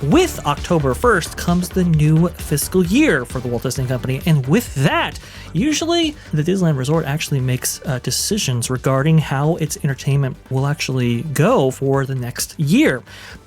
with October 1st comes the new fiscal year for the Walt Disney Company. And with that, usually the Disneyland Resort actually makes decisions regarding how its entertainment will actually go for the next year.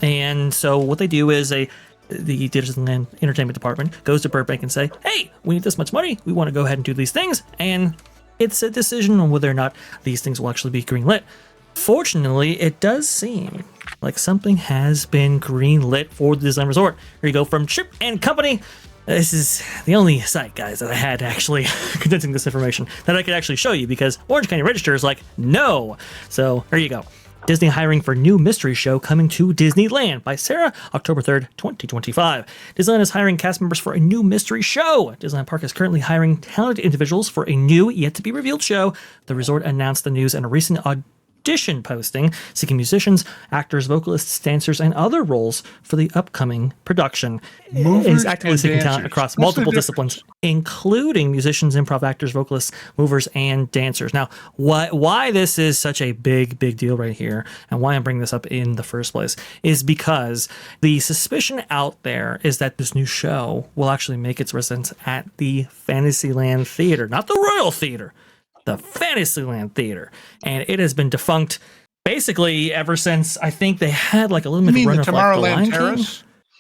And so what they do is the Disneyland Entertainment Department goes to Burbank and say, hey, we need this much money. We want to go ahead and do these things. And it's a decision on whether or not these things will actually be greenlit. Fortunately, it does seem like something has been greenlit for the Disneyland Resort. Here you go from Chip and Company. This is the only site, guys, that I had actually condensing this information that I could actually show you because Orange County Register is like, no. So here you go. Disney hiring for new mystery show coming to Disneyland by Sarah, October 3rd, 2025. Disneyland is hiring cast members for a new mystery show. Disneyland Park is currently hiring talented individuals for a new, yet-to-be-revealed show. The resort announced the news in a recent audition posting, seeking musicians, actors, vocalists, dancers, and other roles for the upcoming production. It is actively seeking talent across multiple disciplines, including musicians, improv actors, vocalists, movers, and dancers. Now, why this is such a big deal right here, and why I'm bringing this up in the first place, is because the suspicion out there is that this new show will actually make its residence at the Fantasyland Theater, not the Royal Theater, the Fantasyland Theater, and it has been defunct basically ever since I think they had like a little bit of run of like the Lion King.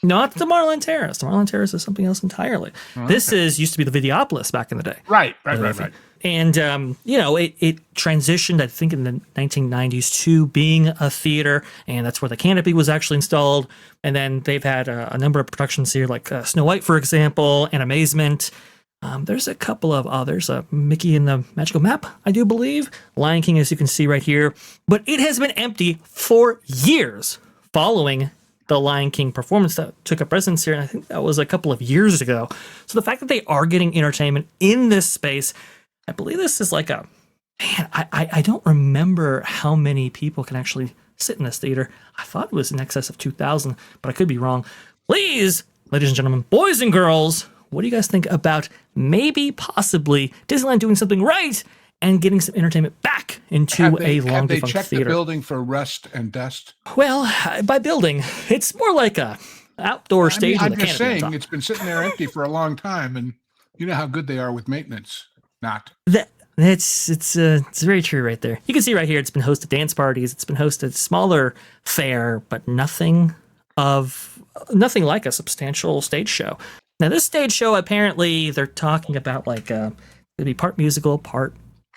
Not the Tomorrowland Terrace. Tomorrowland Terrace is something else entirely. Okay. This used to be the Videopolis back in the day. Right. And it transitioned, I think, in the 1990s to being a theater, and that's where the canopy was actually installed. And then they've had a number of productions here, like Snow White, for example, and Amazement. There's a couple of others, Mickey and the Magical Map, I do believe, Lion King, as you can see right here, but it has been empty for years following the Lion King performance that took up residence here, and I think that was a couple of years ago. So the fact that they are getting entertainment in this space, I believe this is like I don't remember how many people can actually sit in this theater. I thought it was in excess of 2,000, but I could be wrong. Please, ladies and gentlemen, boys and girls, what do you guys think about maybe possibly Disneyland doing something right and getting some entertainment back into a long defunct theater? Have they checked the building for rust and dust? Well, by building, it's more like a outdoor stage. I'm just saying, it's been sitting there empty for a long time, and you know how good they are with maintenance. Not. It's very true right there. You can see right here, it's been hosted dance parties, it's been hosted smaller fare, but nothing like a substantial stage show. Now, this stage show, apparently, they're talking about like it'd be part musical, part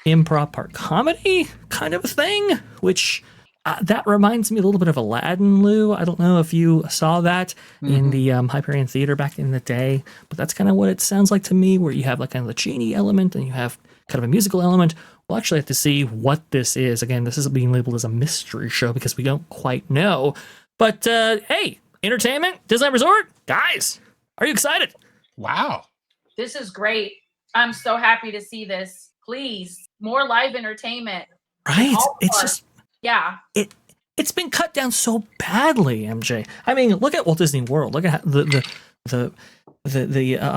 improv, part comedy kind of a thing, which that reminds me a little bit of Aladdin, Lou. I don't know if you saw that in the Hyperion Theater back in the day, but that's kind of what it sounds like to me, where you have like kind of the genie element and you have kind of a musical element. We'll actually have to see what this is. Again, this is being labeled as a mystery show because we don't quite know. But hey, entertainment, Disneyland Resort, guys. Are you excited? Wow. This is great. I'm so happy to see this. Please, more live entertainment. Right? It's just... Yeah. It's been cut down so badly, MJ. I mean, look at Walt Disney World. Look at the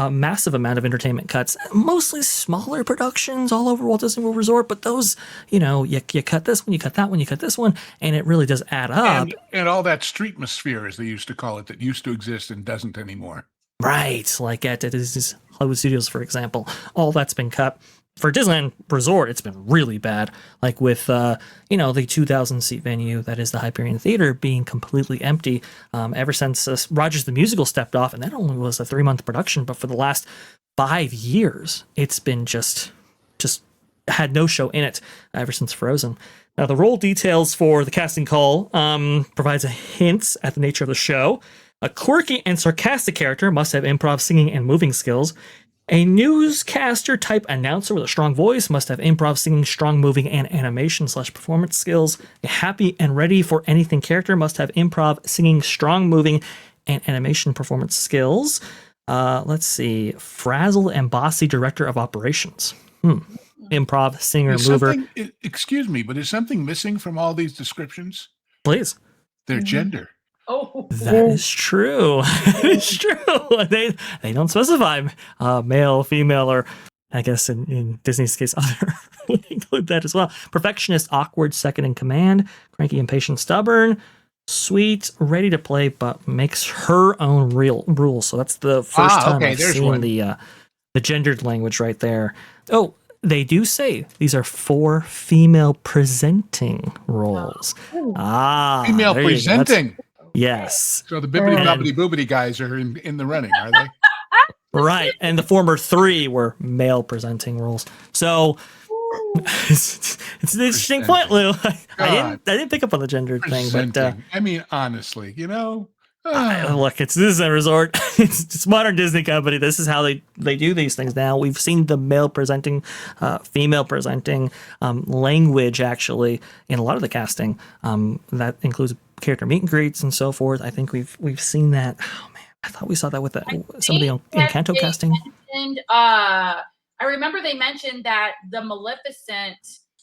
massive amount of entertainment cuts. Mostly smaller productions all over Walt Disney World Resort, but those, you cut this one, you cut that one, you cut this one, and it really does add up. And all that streetmosphere, as they used to call it, that used to exist and doesn't anymore. Right, like at Disney's Hollywood Studios, for example. All that's been cut. For Disneyland Resort, it's been really bad. Like with, the 2,000-seat venue that is the Hyperion Theater being completely empty ever since Rogers the Musical stepped off, and that only was a 3-month production, but for the last 5 years, it's been just had no show in it ever since Frozen. Now, the role details for the casting call provides a hint at the nature of the show. A quirky and sarcastic character must have improv, singing, and moving skills. A newscaster-type announcer with a strong voice must have improv, singing, strong moving, and animation/performance skills. A happy and ready for anything character must have improv, singing, strong moving, and animation performance skills. Let's see. Frazzle and bossy director of operations. Improv, singer, mover. Excuse me, but is something missing from all these descriptions? Please. Their gender. Oh, that is true. It's true. They don't specify male, female, or I guess in Disney's case, other would include that as well. Perfectionist, awkward, second in command, cranky, impatient, stubborn. sweet, ready to play, but makes her own real rules. So that's the first time okay, I've there's seen one. the gendered language right there. Oh, they do say these are 4 female presenting roles. Female There you go. presenting. Yes. So the bibbity And- bobbity boobity guys are in the running, are they? Right. And the former 3 were male presenting roles. So it's an interesting point, Lou. I didn't pick up on the gender thing, but Presenting. I mean, honestly, look, it's Disney Resort. It's modern Disney company. This is how they do these things now. We've seen the male presenting, female presenting language actually in a lot of the casting. That includes character meet and greets and so forth. I think we've seen that. Oh man, I thought we saw that with somebody in Encanto casting. I remember they mentioned that the Maleficent,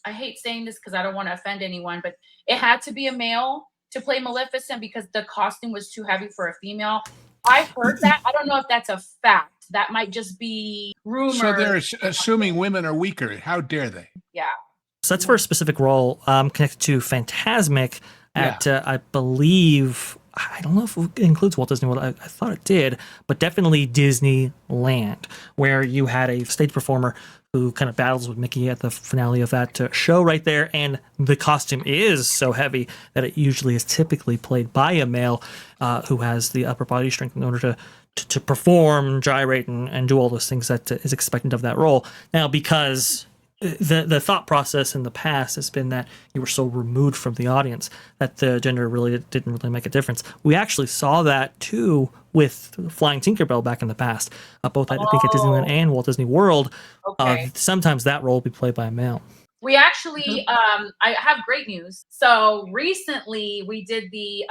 I hate saying this because I don't want to offend anyone, but it had to be a male to play Maleficent because the costume was too heavy for a female. I heard that. I don't know if that's a fact. That might just be rumor. So they're assuming women are weaker. How dare they? Yeah. So that's for a specific role connected to Phantasmic at, I believe, I don't know if it includes Walt Disney World. I thought it did, but definitely Disneyland, where you had a stage performer who kind of battles with Mickey at the finale of that show right there. And the costume is so heavy that it usually is typically played by a male who has the upper body strength in order to perform, gyrate, and do all those things that is expected of that role. Now, because the thought process in the past has been that you were so removed from the audience that the gender really didn't really make a difference. We actually saw that too with Flying Tinkerbell back in the past, both I think at Disneyland and Walt Disney World. Okay. Sometimes that role will be played by a male. We actually, I have great news. So recently we did the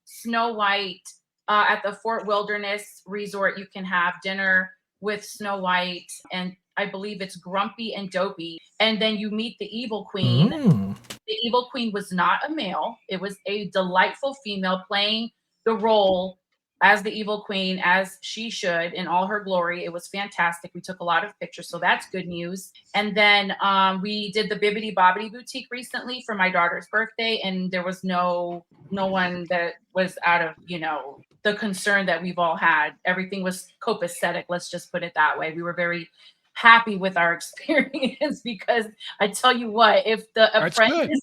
Snow White at the Fort Wilderness Resort. You can have dinner with Snow White, and I believe it's Grumpy and Dopey. And then you meet the Evil Queen. The Evil Queen was not a male. It was a delightful female playing the role as the Evil Queen, as she should, in all her glory. It was fantastic. We took a lot of pictures, so that's good news. And then we did the Bibbidi Bobbidi Boutique recently for my daughter's birthday, and there was no one that was out of, the concern that we've all had. Everything was copacetic, let's just put it that way. We were very happy with our experience because I tell you what, if the apprentice,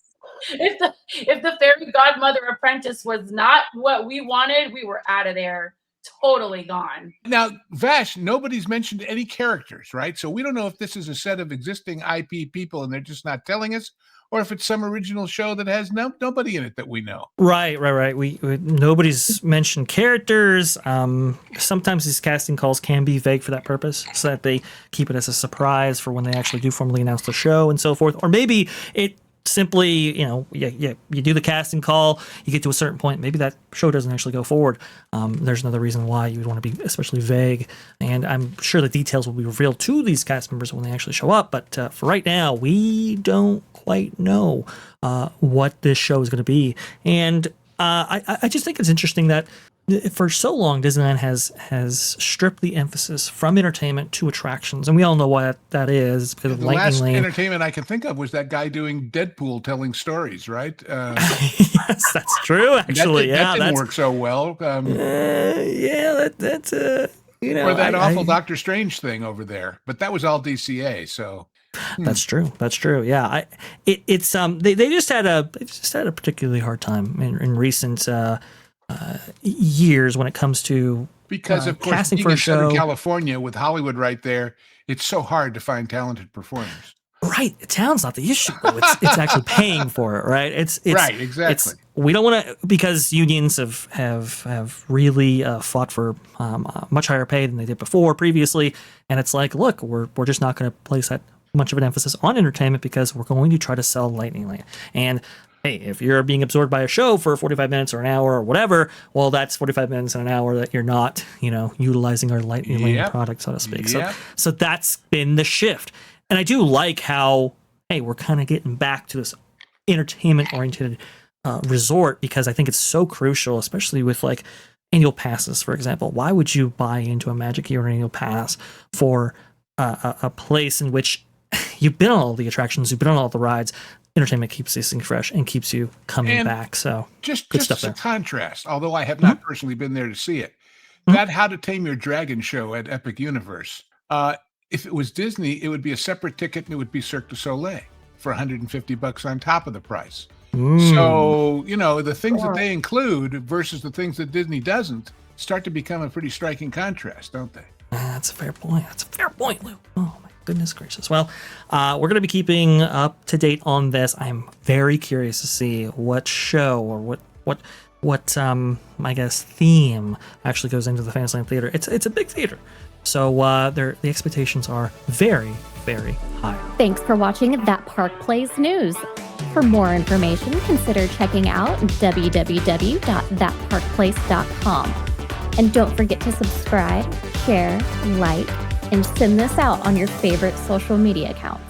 if the fairy godmother apprentice was not what we wanted, we were out of there, totally gone. Now, Vash, nobody's mentioned any characters, right? So we don't know if this is a set of existing IP people and they're just not telling us, or if it's some original show that has nobody in it that we know. Right. We nobody's mentioned characters. Sometimes these casting calls can be vague for that purpose, so that they keep it as a surprise for when they actually do formally announce the show and so forth. Or maybe it simply, you do the casting call, you get to a certain point, maybe that show doesn't actually go forward. There's another reason why you would want to be especially vague, and I'm sure the details will be revealed to these cast members when they actually show up, but for right now, we don't quite know what this show is going to be. And I just think it's interesting that for so long, Disneyland has stripped the emphasis from entertainment to attractions, and we all know why that is. It's because of The Lightning last Lane. entertainment I can think of was that guy doing Deadpool telling stories, right? Yes, that's true. Actually, that didn't work so well. That's or that awful Doctor Strange thing over there, but that was all DCA. So that's true. That's true. Yeah, they just had a particularly hard time in recent years when it comes to because of course casting being for a in Southern show. California with Hollywood right there, it's so hard to find talented performers. Right, talent's not the issue. It's actually paying for it. Right, it's right, exactly. We don't want to, because unions have really fought for much higher pay than they did previously, and it's like, look, we're just not going to place that much of an emphasis on entertainment because we're going to try to sell Lightning Lane. And hey, if you're being absorbed by a show for 45 minutes or an hour or whatever, well, that's 45 minutes and an hour that you're not, utilizing our Lightning Lane product, so to speak. So that's been the shift. And I do like how, hey, we're kind of getting back to this entertainment-oriented resort, because I think it's so crucial, especially with like annual passes, for example. Why would you buy into a Magic Year annual pass for a place in which you've been on all the attractions, you've been on all the rides, entertainment keeps these things fresh and keeps you coming back. So just good stuff as a there. contrast, although I have not personally been there to see it, that How to Tame Your Dragon show at Epic Universe, if it was Disney, it would be a separate ticket and it would be Cirque du Soleil for $150 on top of the price. So, the things that they include versus the things that Disney doesn't start to become a pretty striking contrast, don't they? That's a fair point. Lou. Oh, my goodness gracious. Well, we're going to be keeping up to date on this. I'm very curious to see what show or what I guess theme actually goes into the Fantasyland Theater. It's a big theater. So the expectations are very, very high. Thanks for watching That Park Plays News. For more information, consider checking out www.thatparkplace.com. And don't forget to subscribe, share, like, and send this out on your favorite social media accounts.